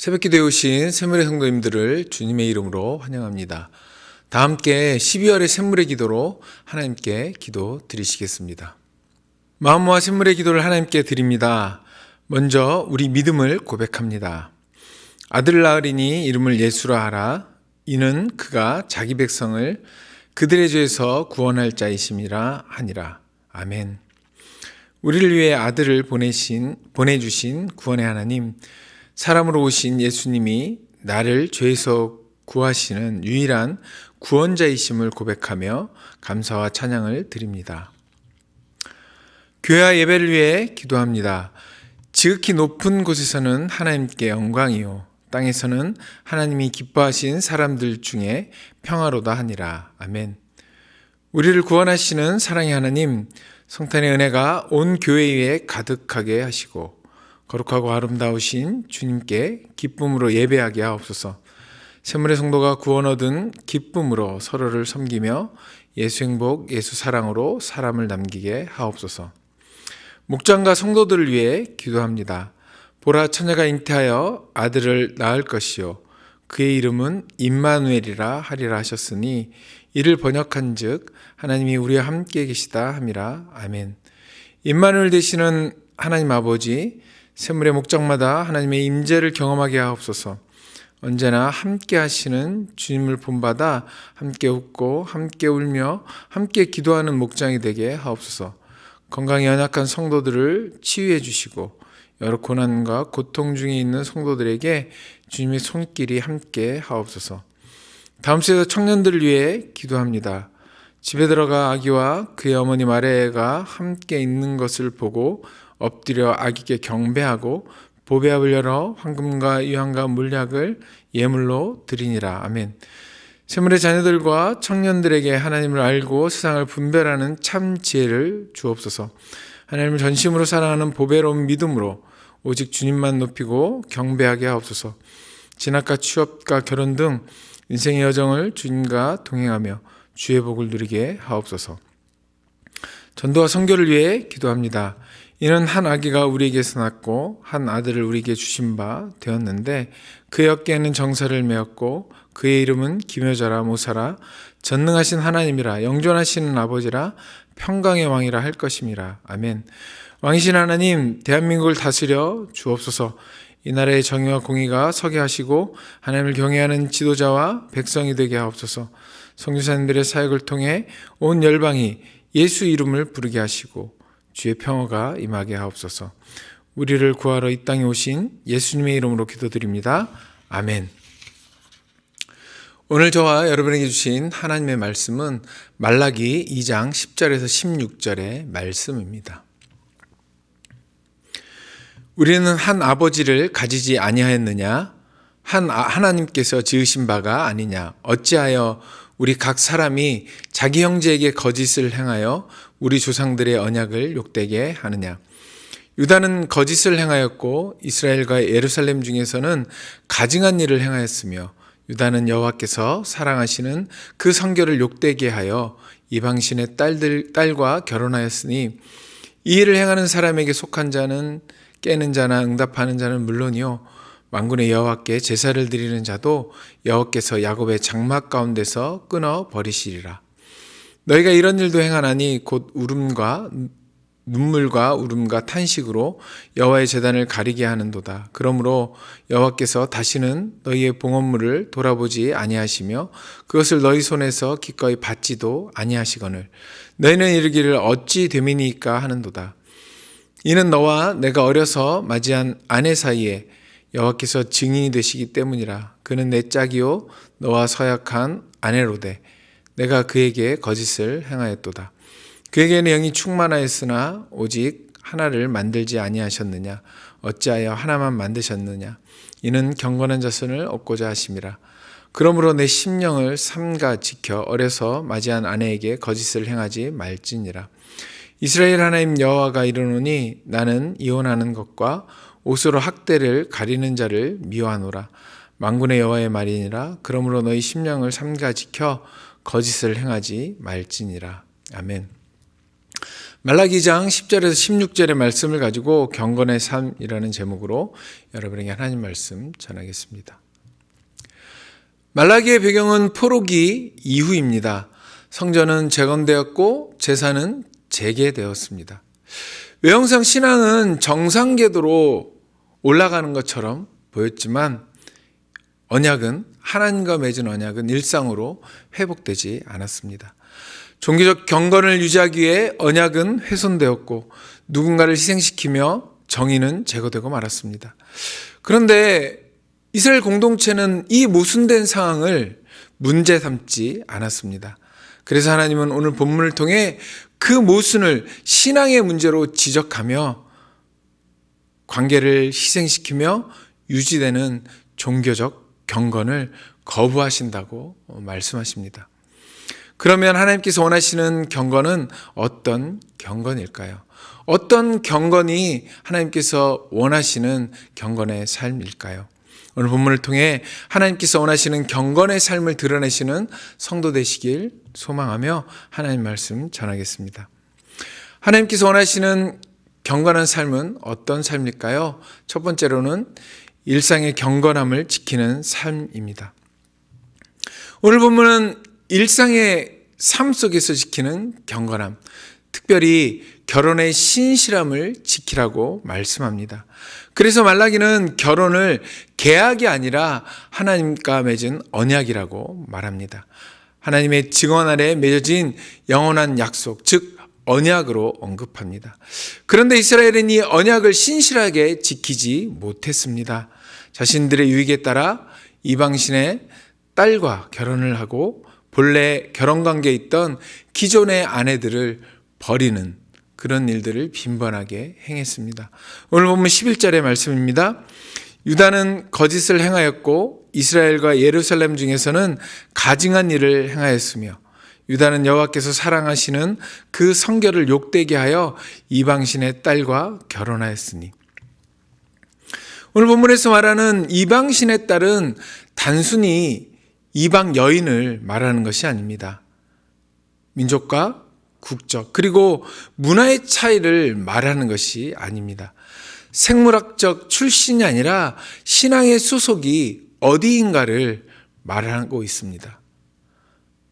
새벽기도에 오신 새물의 성도님들을 주님의 이름으로 환영합니다. 다 함께 12월의 새물의 기도로 하나님께 기도 드리시겠습니다. 마음과 새물의 기도를 하나님께 드립니다. 먼저 우리 믿음을 고백합니다. 아들을 낳으리니 이름을 예수라 하라. 이는 그가 자기 백성을 그들의 죄에서 구원할 자이심이라 하니라. 아멘. 우리를 위해 아들을 보내주신 구원의 하나님, 사람으로 오신 예수님이 나를 죄에서 구하시는 유일한 구원자이심을 고백하며 감사와 찬양을 드립니다. 교회와 예배를 위해 기도합니다. 지극히 높은 곳에서는 하나님께 영광이요, 땅에서는 하나님이 기뻐하신 사람들 중에 평화로다 하니라. 아멘. 우리를 구원하시는 사랑의 하나님, 성탄의 은혜가 온 교회 위에 가득하게 하시고 거룩하고 아름다우신 주님께 기쁨으로 예배하게 하옵소서. 새물의 성도가 구원 얻은 기쁨으로 서로를 섬기며 예수 행복, 예수 사랑으로 사람을 남기게 하옵소서. 목장과 성도들을 위해 기도합니다. 보라, 처녀가 잉태하여 아들을 낳을 것이요 그의 이름은 임마누엘이라 하리라 하셨으니 이를 번역한즉 하나님이 우리와 함께 계시다 함이라. 아멘. 임마누엘 되시는 하나님 아버지, 새물의 목장마다 하나님의 임재를 경험하게 하옵소서. 언제나 함께 하시는 주님을 본받아 함께 웃고 함께 울며 함께 기도하는 목장이 되게 하옵소서. 건강이 연약한 성도들을 치유해 주시고 여러 고난과 고통 중에 있는 성도들에게 주님의 손길이 함께 하옵소서. 다음 주에도 청년들을 위해 기도합니다. 집에 들어가 아기와 그의 어머니 마리아가 함께 있는 것을 보고 엎드려 아기께 경배하고 보배압을 열어 황금과 유향과 물약을 예물로 드리니라. 아멘. 새물의 자녀들과 청년들에게 하나님을 알고 세상을 분별하는 참 지혜를 주옵소서. 하나님을 전심으로 사랑하는 보배로운 믿음으로 오직 주님만 높이고 경배하게 하옵소서. 진학과 취업과 결혼 등 인생의 여정을 주님과 동행하며 주의 복을 누리게 하옵소서. 전도와 선교를 위해 기도합니다. 이는 한 아기가 우리에게서 낳고 한 아들을 우리에게 주신 바 되었는데 그의 어깨에는 정사를 메었고 그의 이름은 기묘자라 모사라 전능하신 하나님이라 영존하시는 아버지라 평강의 왕이라 할 것임이라. 아멘. 왕이신 하나님, 대한민국을 다스려 주옵소서. 이 나라의 정의와 공의가 서게 하시고 하나님을 경외하는 지도자와 백성이 되게 하옵소서. 선교사님들의 사역을 통해 온 열방이 예수 이름을 부르게 하시고 주의 평화가 임하게 하옵소서. 우리를 구하러 이 땅에 오신 예수님의 이름으로 기도드립니다. 아멘. 오늘 저와 여러분에게 주신 하나님의 말씀은 말라기 2장 10절에서 16절의 말씀입니다. 우리는 한 아버지를 가지지 아니하였느냐? 하나님께서 지으신 바가 아니냐? 어찌하여 우리 각 사람이 자기 형제에게 거짓을 행하여 우리 조상들의 언약을 욕되게 하느냐? 유다는 거짓을 행하였고 이스라엘과 예루살렘 중에서는 가증한 일을 행하였으며 유다는 여호와께서 사랑하시는 그 성결을 욕되게 하여 이방신의 딸과 결혼하였으니 이 일을 행하는 사람에게 속한 자는 깨는 자나 응답하는 자는 물론이요 만군의 여호와께 제사를 드리는 자도 여호와께서 야곱의 장막 가운데서 끊어 버리시리라. 너희가 이런 일도 행하나니 곧 눈물과 울음과 탄식으로 여호와의 제단을 가리게 하는도다. 그러므로 여호와께서 다시는 너희의 봉헌물을 돌아보지 아니하시며 그것을 너희 손에서 기꺼이 받지도 아니하시거늘 너희는 이르기를 어찌 됨이니까 하는도다. 이는 너와 내가 어려서 맞이한 아내 사이에 여호와께서 증인이 되시기 때문이라. 그는 내 짝이요 너와 서약한 아내로되 내가 그에게 거짓을 행하였도다. 그에게는 영이 충만하였으나 오직 하나를 만들지 아니하셨느냐? 어찌하여 하나만 만드셨느냐? 이는 경건한 자손을 얻고자 하심이라. 그러므로 내 심령을 삼가 지켜 어려서 맞이한 아내에게 거짓을 행하지 말지니라. 이스라엘 하나님 여호와가 이르노니 나는 이혼하는 것과 옷으로 학대를 가리는 자를 미워하노라. 만군의 여호와의 말이니라. 그러므로 너희 심령을 삼가 지켜 거짓을 행하지 말지니라. 아멘. 말라기 2장 10절에서 16절의 말씀을 가지고 경건의 삶이라는 제목으로 여러분에게 하나님 말씀 전하겠습니다. 말라기의 배경은 포로기 이후입니다. 성전은 재건되었고 제사는 재개되었습니다. 외형상 신앙은 정상궤도로 올라가는 것처럼 보였지만 언약은, 하나님과 맺은 언약은 일상으로 회복되지 않았습니다. 종교적 경건을 유지하기 위해 언약은 훼손되었고 누군가를 희생시키며 정의는 제거되고 말았습니다. 그런데 이스라엘 공동체는 이 모순된 상황을 문제 삼지 않았습니다. 그래서 하나님은 오늘 본문을 통해 그 모순을 신앙의 문제로 지적하며 관계를 희생시키며 유지되는 종교적 경건을 거부하신다고 말씀하십니다. 그러면 하나님께서 원하시는 경건은 어떤 경건일까요? 어떤 경건이 하나님께서 원하시는 경건의 삶일까요? 오늘 본문을 통해 하나님께서 원하시는 경건의 삶을 드러내시는 성도 되시길 소망하며 하나님 말씀 전하겠습니다. 하나님께서 원하시는 경건한 삶은 어떤 삶일까요? 첫 번째로는 일상의 경건함을 지키는 삶입니다. 오늘 본문은 일상의 삶 속에서 지키는 경건함, 특별히 결혼의 신실함을 지키라고 말씀합니다. 그래서 말라기는 결혼을 계약이 아니라 하나님과 맺은 언약이라고 말합니다. 하나님의 증언 아래 맺어진 영원한 약속, 즉 언약으로 언급합니다. 그런데 이스라엘은 이 언약을 신실하게 지키지 못했습니다. 자신들의 유익에 따라 이방신의 딸과 결혼을 하고 본래 결혼관계에 있던 기존의 아내들을 버리는 그런 일들을 빈번하게 행했습니다. 오늘 보면 11절의 말씀입니다. 유다는 거짓을 행하였고 이스라엘과 예루살렘 중에서는 가증한 일을 행하였으며 유다는 여호와께서 사랑하시는 그 성결을 욕되게 하여 이방신의 딸과 결혼하였으니. 오늘 본문에서 말하는 이방신의 딸은 단순히 이방 여인을 말하는 것이 아닙니다. 민족과 국적 그리고 문화의 차이를 말하는 것이 아닙니다. 생물학적 출신이 아니라 신앙의 소속이 어디인가를 말하고 있습니다.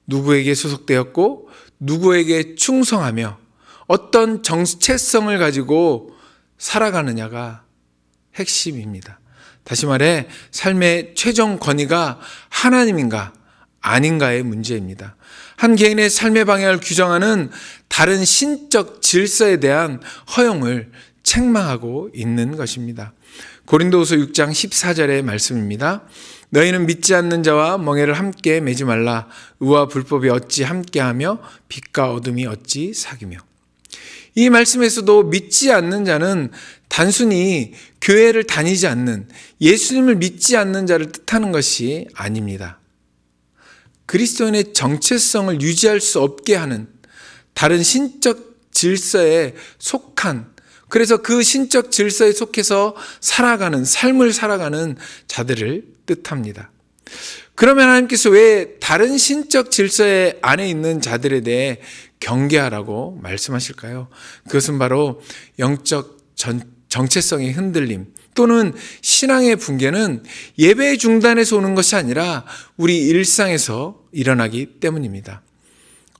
누구에게 소속되었고 누구에게 충성하며 어떤 정체성을 가지고 살아가느냐가 핵심입니다. 다시 말해 삶의 최종 권위가 하나님인가 아닌가의 문제입니다. 한 개인의 삶의 방향을 규정하는 다른 신적 질서에 대한 허용을 책망하고 있는 것입니다. 고린도후서 6장 14절의 말씀입니다. 너희는 믿지 않는 자와 멍에를 함께 매지 말라. 의와 불법이 어찌 함께하며 빛과 어둠이 어찌 사귀며. 이 말씀에서도 믿지 않는 자는 단순히 교회를 다니지 않는, 예수님을 믿지 않는 자를 뜻하는 것이 아닙니다. 그리스도인의 정체성을 유지할 수 없게 하는 다른 신적 질서에 속한, 그래서 그 신적 질서에 속해서 살아가는, 삶을 살아가는 자들을 뜻합니다. 그러면 하나님께서 왜 다른 신적 질서에 안에 있는 자들에 대해 경계하라고 말씀하실까요? 그것은 바로 영적 정체성의 흔들림 또는 신앙의 붕괴는 예배의 중단에서 오는 것이 아니라 우리 일상에서 일어나기 때문입니다.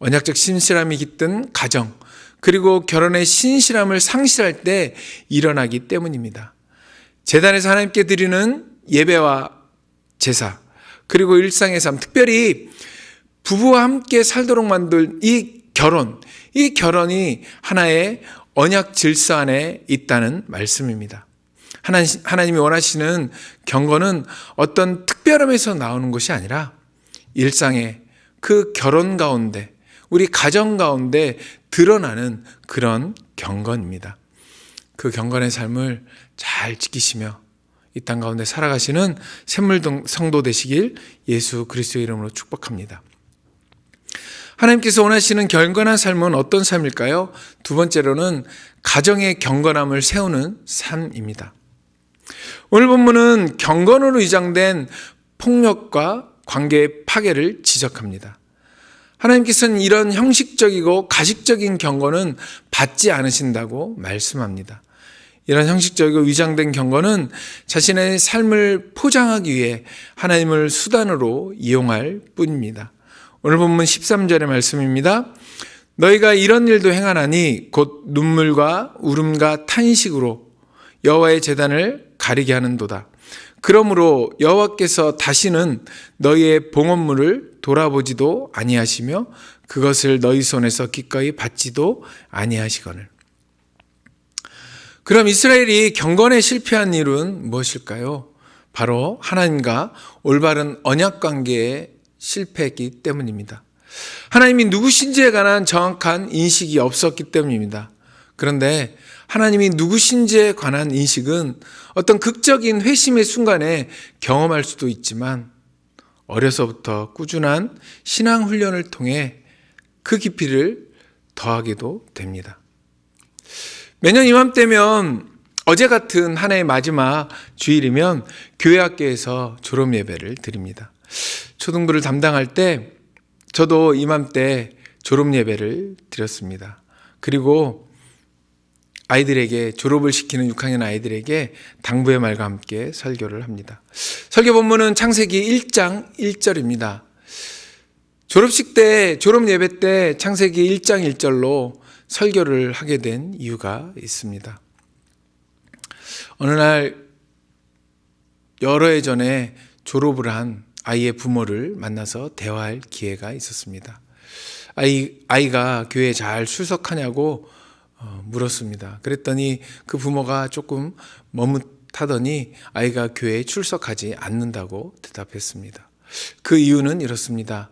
언약적 신실함이 깃든 가정 그리고 결혼의 신실함을 상실할 때 일어나기 때문입니다. 제단에서 하나님께 드리는 예배와 제사 그리고 일상의 삶, 특별히 부부와 함께 살도록 만들 이 결혼이 하나의 언약 질서 안에 있다는 말씀입니다. 하나님이 원하시는 경건은 어떤 특별함에서 나오는 것이 아니라 일상의 그 결혼 가운데, 우리 가정 가운데 드러나는 그런 경건입니다. 그 경건의 삶을 잘 지키시며 이 땅 가운데 살아가시는 샘물동 성도 되시길 예수 그리스도의 이름으로 축복합니다. 하나님께서 원하시는 경건한 삶은 어떤 삶일까요? 두 번째로는 가정의 경건함을 세우는 삶입니다. 오늘 본문은 경건으로 위장된 폭력과 관계의 파괴를 지적합니다. 하나님께서는 이런 형식적이고 가식적인 경건은 받지 않으신다고 말씀합니다. 이런 형식적이고 위장된 경건은 자신의 삶을 포장하기 위해 하나님을 수단으로 이용할 뿐입니다. 오늘 본문 13절의 말씀입니다. 너희가 이런 일도 행하나니 곧 눈물과 울음과 탄식으로 여호와의 제단을 가리게 하는도다. 그러므로 여호와께서 다시는 너희의 봉헌물을 돌아보지도 아니하시며 그것을 너희 손에서 기꺼이 받지도 아니하시거늘. 그럼 이스라엘이 경건에 실패한 이유는 무엇일까요? 바로 하나님과 올바른 언약 관계에 실패했기 때문입니다. 하나님이 누구신지에 관한 정확한 인식이 없었기 때문입니다. 그런데 하나님이 누구신지에 관한 인식은 어떤 극적인 회심의 순간에 경험할 수도 있지만 어려서부터 꾸준한 신앙 훈련을 통해 그 깊이를 더하게도 됩니다. 매년 이맘때면 어제 같은 한 해의 마지막 주일이면 교회 학교에서 졸업 예배를 드립니다. 초등부를 담당할 때 저도 이맘때 졸업 예배를 드렸습니다. 그리고 아이들에게 졸업을 시키는 6학년 아이들에게 당부의 말과 함께 설교를 합니다. 설교 본문은 창세기 1장 1절입니다. 졸업식 때, 졸업 예배 때 창세기 1장 1절로 설교를 하게 된 이유가 있습니다. 어느 날 여러 해 전에 졸업을 한 아이의 부모를 만나서 대화할 기회가 있었습니다. 아이가 교회에 잘 출석하냐고 물었습니다. 그랬더니 그 부모가 조금 머뭇하더니 아이가 교회에 출석하지 않는다고 대답했습니다. 그 이유는 이렇습니다.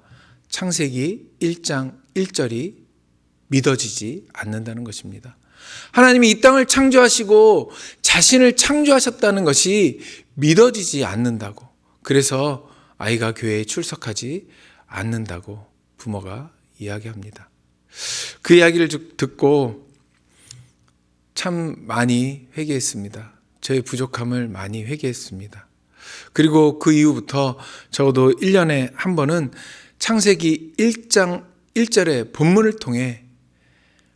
창세기 1장 1절이 믿어지지 않는다는 것입니다. 하나님이 이 땅을 창조하시고 자신을 창조하셨다는 것이 믿어지지 않는다고. 그래서 아이가 교회에 출석하지 않는다고 부모가 이야기합니다. 그 이야기를 듣고 참 많이 회개했습니다. 저의 부족함을 많이 회개했습니다. 그리고 그 이후부터 적어도 1년에 한 번은 창세기 1장 1절의 본문을 통해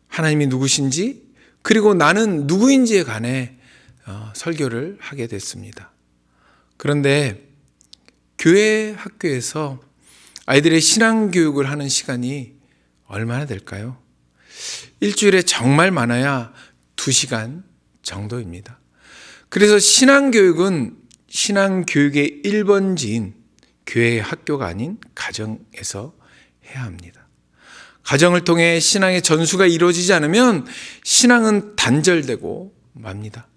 하나님이 누구신지 그리고 나는 누구인지에 관해 설교를 하게 됐습니다. 그런데 교회 학교에서 아이들의 신앙교육을 하는 시간이 얼마나 될까요? 일주일에 정말 많아야 2시간 정도입니다. 그래서 신앙교육은 신앙교육의 1번지인 교회의 학교가 아닌 가정에서 해야 합니다. 가정을 통해 신앙의 전수가 이루어지지 않으면 신앙은 단절되고 맙니다.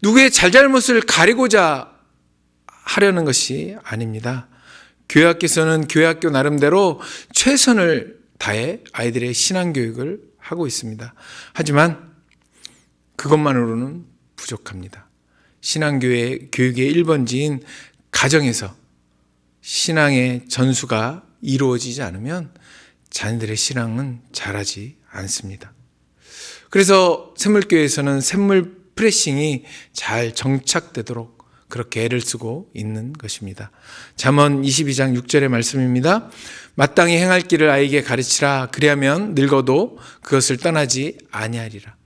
누구의 잘잘못을 가리고자 하려는 것이 아닙니다. 교회학교에서는 교회학교 나름대로 최선을 다해 아이들의 신앙교육을 하고 있습니다. 하지만 그것만으로는 부족합니다. 신앙교회 교육의 1번지인 가정에서 신앙의 전수가 이루어지지 않으면 자녀들의 신앙은 자라지 않습니다. 그래서 샘물교회에서는 샘물 프레싱이 잘 정착되도록 그렇게 애를 쓰고 있는 것입니다. 잠언 22장 6절의 말씀입니다. 마땅히 행할 길을 아이에게 가르치라. 그리하면 늙어도 그것을 떠나지 아니하리라.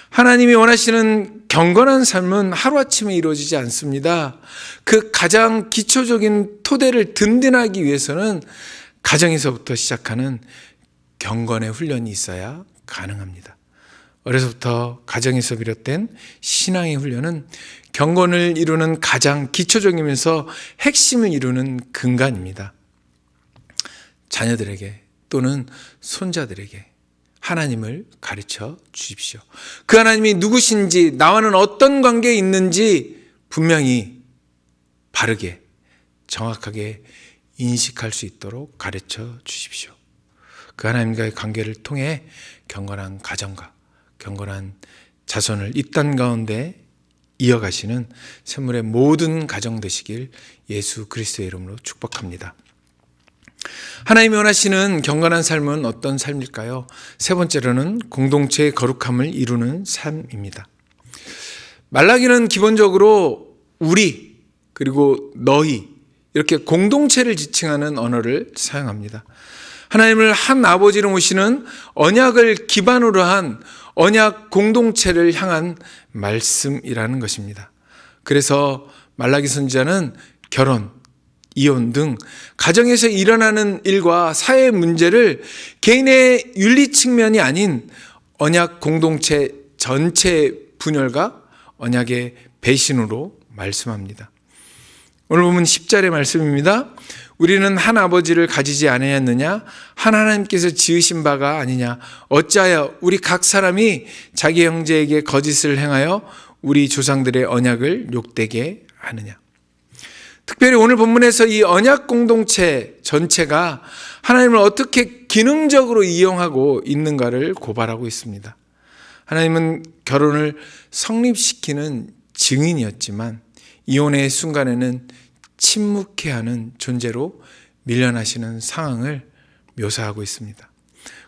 하나님이 원하시는 경건한 삶은 하루아침에 이루어지지 않습니다. 그 가장 기초적인 토대를 든든하기 위해서는 가정에서부터 시작하는 경건의 훈련이 있어야 가능합니다. 어려서부터 가정에서 비롯된 신앙의 훈련은 경건을 이루는 가장 기초적이면서 핵심을 이루는 근간입니다. 자녀들에게 또는 손자들에게 하나님을 가르쳐 주십시오. 그 하나님이 누구신지, 나와는 어떤 관계에 있는지 분명히 바르게 정확하게 인식할 수 있도록 가르쳐 주십시오. 그 하나님과의 관계를 통해 경건한 가정과 경건한 자손을 이 땅 가운데 이어가시는 샘물의 모든 가정 되시길 예수 그리스도의 이름으로 축복합니다. 하나님이 원하시는 경건한 삶은 어떤 삶일까요? 세 번째로는 공동체의 거룩함을 이루는 삶입니다. 말라기는 기본적으로 우리 그리고 너희 이렇게 공동체를 지칭하는 언어를 사용합니다. 하나님을 한 아버지로 모시는 언약을 기반으로 한 언약 공동체를 향한 말씀이라는 것입니다. 그래서 말라기 선지자는 결혼, 이혼 등 가정에서 일어나는 일과 사회 문제를 개인의 윤리 측면이 아닌 언약 공동체 전체의 분열과 언약의 배신으로 말씀합니다. 오늘 보면 10절의 말씀입니다. 우리는 한 아버지를 가지지 아니하였느냐? 한 하나님께서 지으신 바가 아니냐? 어찌하여 우리 각 사람이 자기 형제에게 거짓을 행하여 우리 조상들의 언약을 욕되게 하느냐? 특별히 오늘 본문에서 이 언약 공동체 전체가 하나님을 어떻게 기능적으로 이용하고 있는가를 고발하고 있습니다. 하나님은 결혼을 성립시키는 증인이었지만 이혼의 순간에는 침묵해야 하는 존재로 밀려나시는 상황을 묘사하고 있습니다.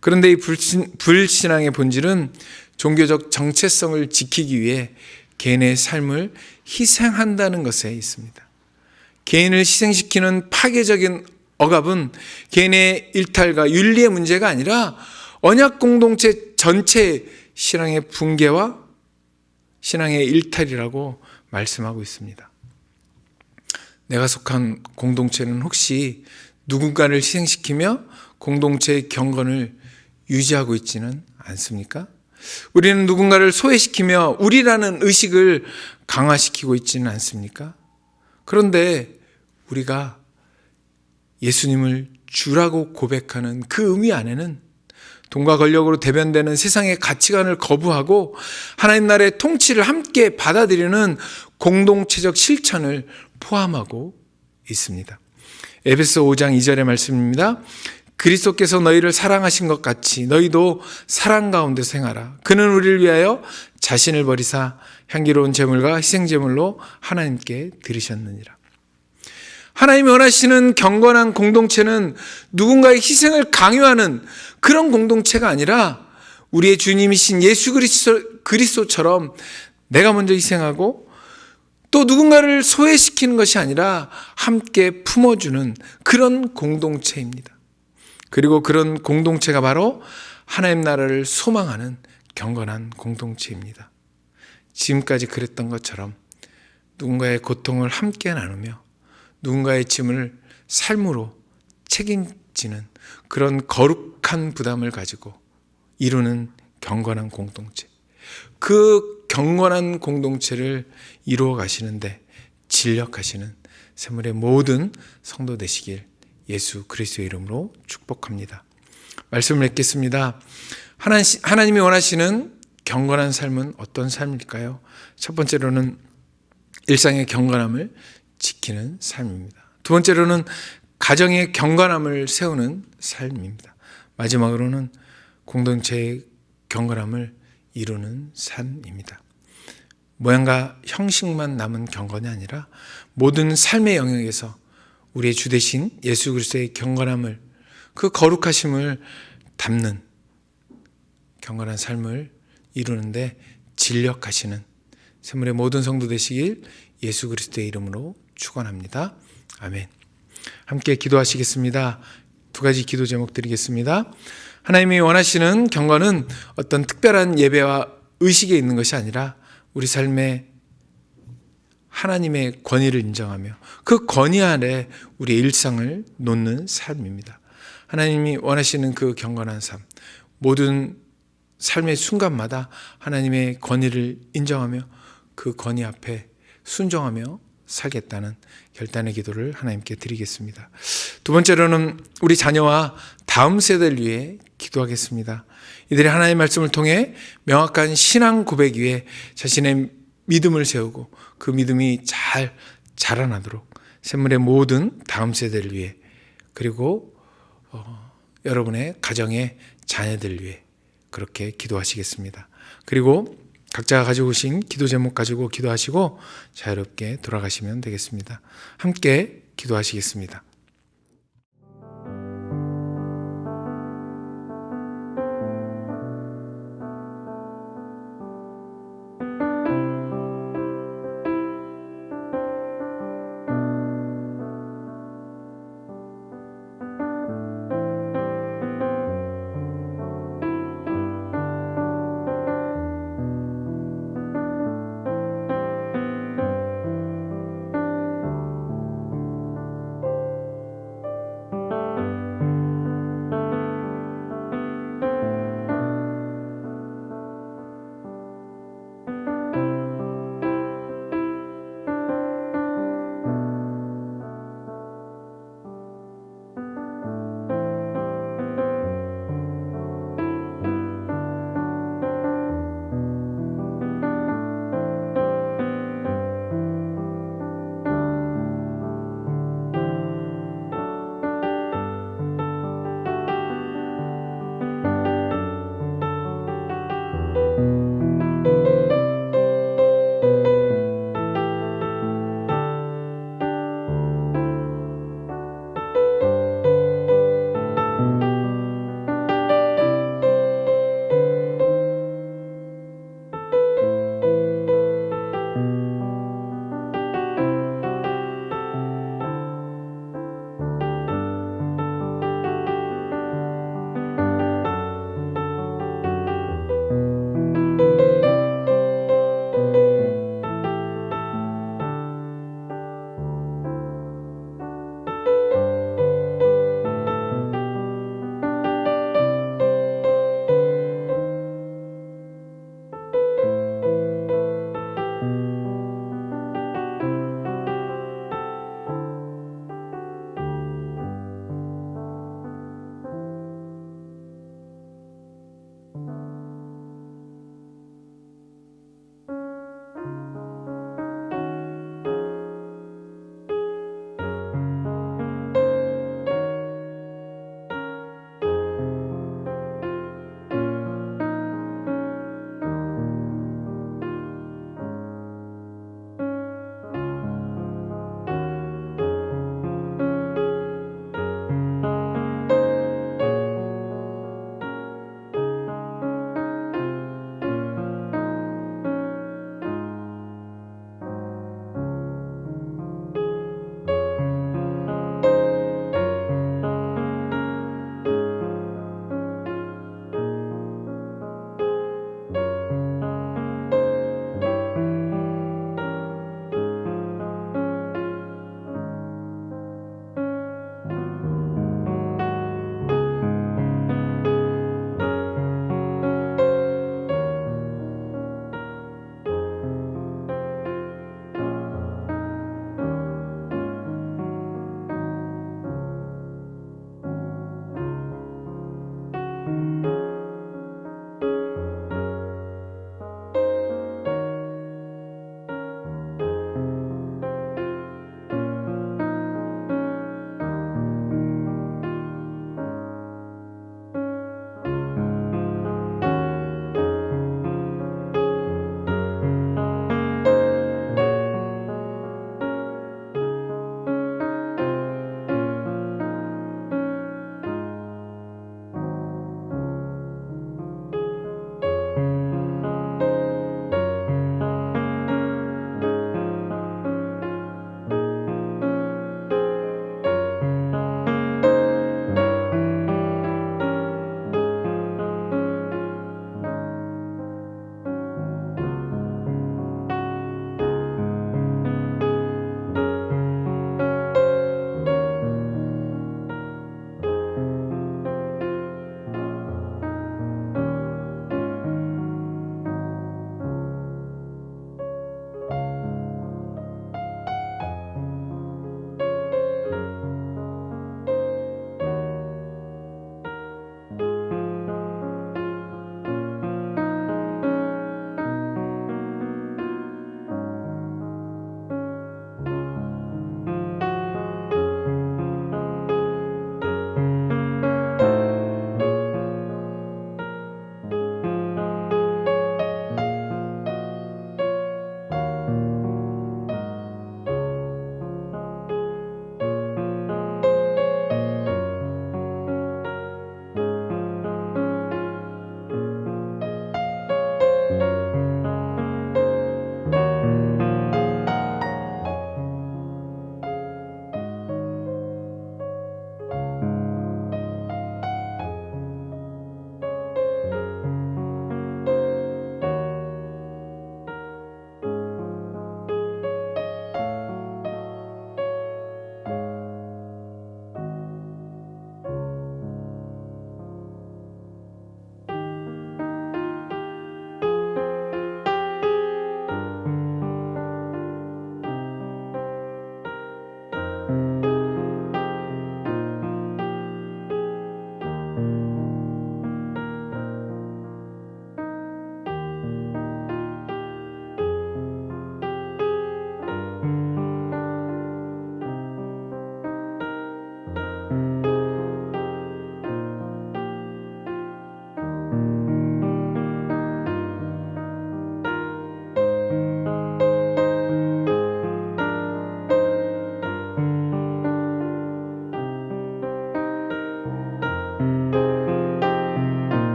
그런데 이 불신앙의 본질은 종교적 정체성을 지키기 위해 개인의 삶을 희생한다는 것에 있습니다. 개인을 희생시키는 파괴적인 억압은 개인의 일탈과 윤리의 문제가 아니라 언약 공동체 전체의 신앙의 붕괴와 신앙의 일탈이라고 말씀하고 있습니다. 내가 속한 공동체는 혹시 누군가를 희생시키며 공동체의 경건을 유지하고 있지는 않습니까? 우리는 누군가를 소외시키며 우리라는 의식을 강화시키고 있지는 않습니까? 그런데 우리가 예수님을 주라고 고백하는 그 의미 안에는 돈과 권력으로 대변되는 세상의 가치관을 거부하고 하나님 나라의 통치를 함께 받아들이는 공동체적 실천을 포함하고 있습니다. 에베소 5장 2절의 말씀입니다. 그리스도께서 너희를 사랑하신 것 같이 너희도 사랑 가운데 행하라. 그는 우리를 위하여 자신을 버리사 향기로운 제물과 희생제물로 하나님께 드리셨느니라. 하나님이 원하시는 경건한 공동체는 누군가의 희생을 강요하는 그런 공동체가 아니라 우리의 주님이신 예수 그리스도처럼 내가 먼저 희생하고 또 누군가를 소외시키는 것이 아니라 함께 품어주는 그런 공동체입니다. 그리고 그런 공동체가 바로 하나님 나라를 소망하는 경건한 공동체입니다. 지금까지 그랬던 것처럼 누군가의 고통을 함께 나누며 누군가의 짐을 삶으로 책임지는 그런 거룩한 부담을 가지고 이루는 경건한 공동체. 그 경건한 공동체를 이루어 가시는데 진력하시는 새물의 모든 성도 되시길 예수 그리스도의 이름으로 축복합니다. 말씀을 읽겠습니다. 하나님이 원하시는 경건한 삶은 어떤 삶일까요? 첫 번째로는 일상의 경건함을 지키는 삶입니다. 두 번째로는 가정의 경건함을 세우는 삶입니다. 마지막으로는 공동체의 경건함을 이루는 삶입니다. 모양과 형식만 남은 경건이 아니라 모든 삶의 영역에서 우리의 주 되신 예수 그리스도의 경건함을, 그 거룩하심을 담는 경건한 삶을 이루는데 진력하시는 새물의 모든 성도 되시길 예수 그리스도의 이름으로 축원합니다. 아멘. 함께 기도하시겠습니다. 두 가지 기도 제목 드리겠습니다. 하나님이 원하시는 경건은 어떤 특별한 예배와 의식에 있는 것이 아니라 우리 삶에 하나님의 권위를 인정하며 그 권위 아래 우리의 일상을 놓는 삶입니다. 하나님이 원하시는 그 경건한 삶, 모든 삶의 순간마다 하나님의 권위를 인정하며 그 권위 앞에 순종하며 살겠다는 결단의 기도를 하나님께 드리겠습니다. 두 번째로는 우리 자녀와 다음 세대를 위해 기도하겠습니다. 이들이 하나님의 말씀을 통해 명확한 신앙 고백 위에 자신의 믿음을 세우고 그 믿음이 잘 자라나도록 샘물의 모든 다음 세대를 위해, 그리고 여러분의 가정의 자녀들 위해 그렇게 기도하시겠습니다. 그리고 각자가 가지고 오신 기도 제목 가지고 기도하시고 자유롭게 돌아가시면 되겠습니다. 함께 기도하시겠습니다.